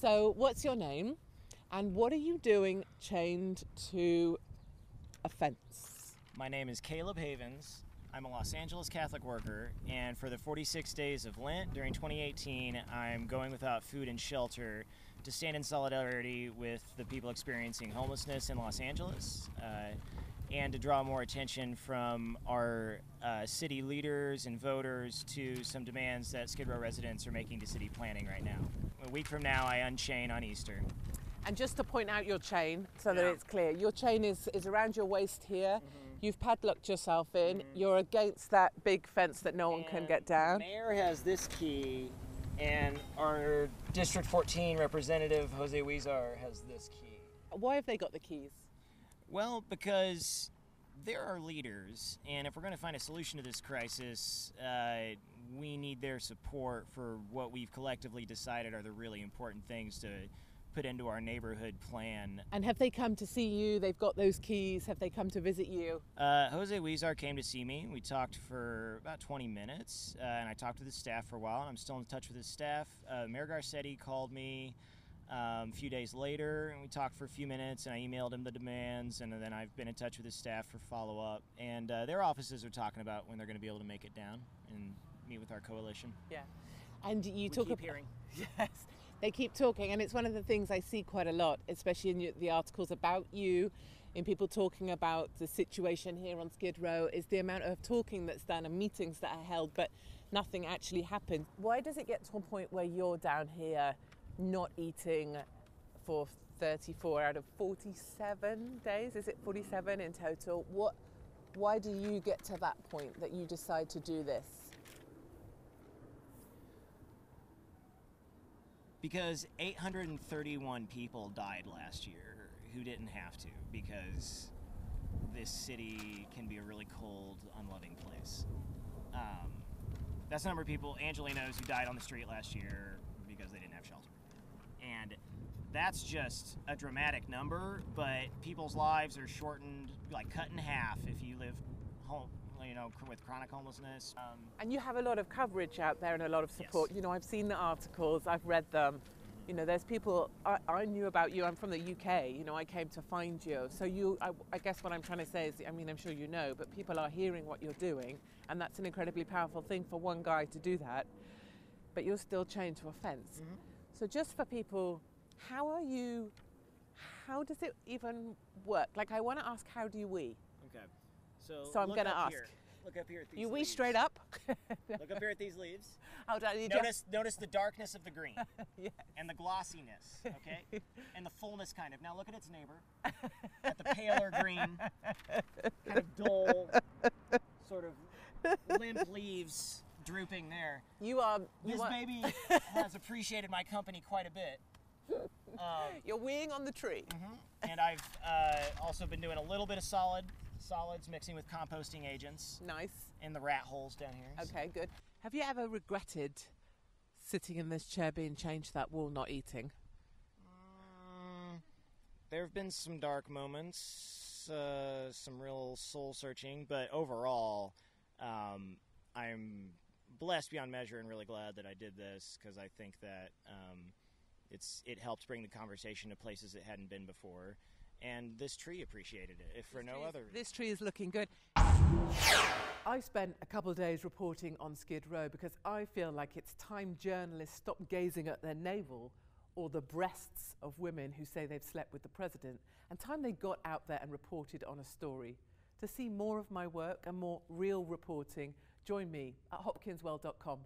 So what's your name and what are you doing chained to a fence? My name is Kaleb Havens. I'm a Los Angeles Catholic worker, and for the 46 days of Lent during 2018, I'm going without food and shelter to stand in solidarity with the people experiencing homelessness in Los Angeles, and to draw more attention from our city leaders and voters to some demands that Skid Row residents are making to city planning right now. A week from now, I unchain on Easter. And just to point out your chain so that it's clear, your chain is around your waist here. You've padlocked yourself in. You're against that big fence that no one can get down. The mayor has this key, and our District 14 representative, Jose Huizar, has this key. Why have they got the keys? Well, because they're our leaders, and if we're going to find a solution to this crisis, we need their support for what we've collectively decided are the really important things to put into our neighborhood plan. And have they come to see you? They've got those keys. Have they come to visit you? Jose Huizar came to see me. We talked for about 20 minutes, and I talked with his staff for a while, and I'm still in touch with his staff. Mayor Garcetti called me a few days later, and we talked for a few minutes, and I emailed him the demands, and then I've been in touch with his staff for follow-up. And their offices are talking about when they're going to be able to make it down and meet with our coalition. Yeah. And you talk about hearing. Yes. They keep talking, and it's one of the things I see quite a lot, especially in the articles about you, in people talking about the situation here on Skid Row, is the amount of talking that's done and meetings that are held, but nothing actually happens. Why does it get to a point where you're down here not eating for 34 out of 47 days? Is it 47 in total? Why do you get to that point that you decide to do this? Because 831 people died last year who didn't have to, because this city can be a really cold, unloving place. That's the number of people Angelie knows who died on the street last year because they didn't have shelter. And that's just a dramatic number, but people's lives are shortened, like cut in half if you live home, with chronic homelessness. And you have a lot of coverage out there and a lot of support. Yes. I've seen the articles, I've read them. There's people, I knew about you, I'm from the UK, I came to find you. So I guess what I'm trying to say is, I'm sure you know, but people are hearing what you're doing, and that's an incredibly powerful thing for one guy to do that, but you're still chained to a fence. So just for people, how does it even work? Like, I want to ask, how do you wee? Okay. So I'm going to ask. Here. Look up here at these You leaves. wee straight up? Look up here at these leaves. Oh, Notice the darkness of the green. Yes. And the glossiness, okay? And the fullness, kind of. Now look at its neighbor. At the paler green, kind of dull, sort of limp leaves drooping there. This baby has appreciated my company quite a bit. You're weeing on the tree. And I've also been doing a little bit of solids mixing with composting agents. Nice. In the rat holes down here. Okay, good. Have you ever regretted sitting in this chair being chained to that wall, not eating? There have been some dark moments, some real soul searching, but overall, I'm blessed beyond measure and really glad that I did this, because I think that it helped bring the conversation to places it hadn't been before. And this tree appreciated it, if for no other. This tree is looking good. I spent a couple of days reporting on Skid Row because I feel like it's time journalists stop gazing at their navel or the breasts of women who say they've slept with the president, and time they got out there and reported on a story. To see more of my work and more real reporting, join me at hopkinsworld.com.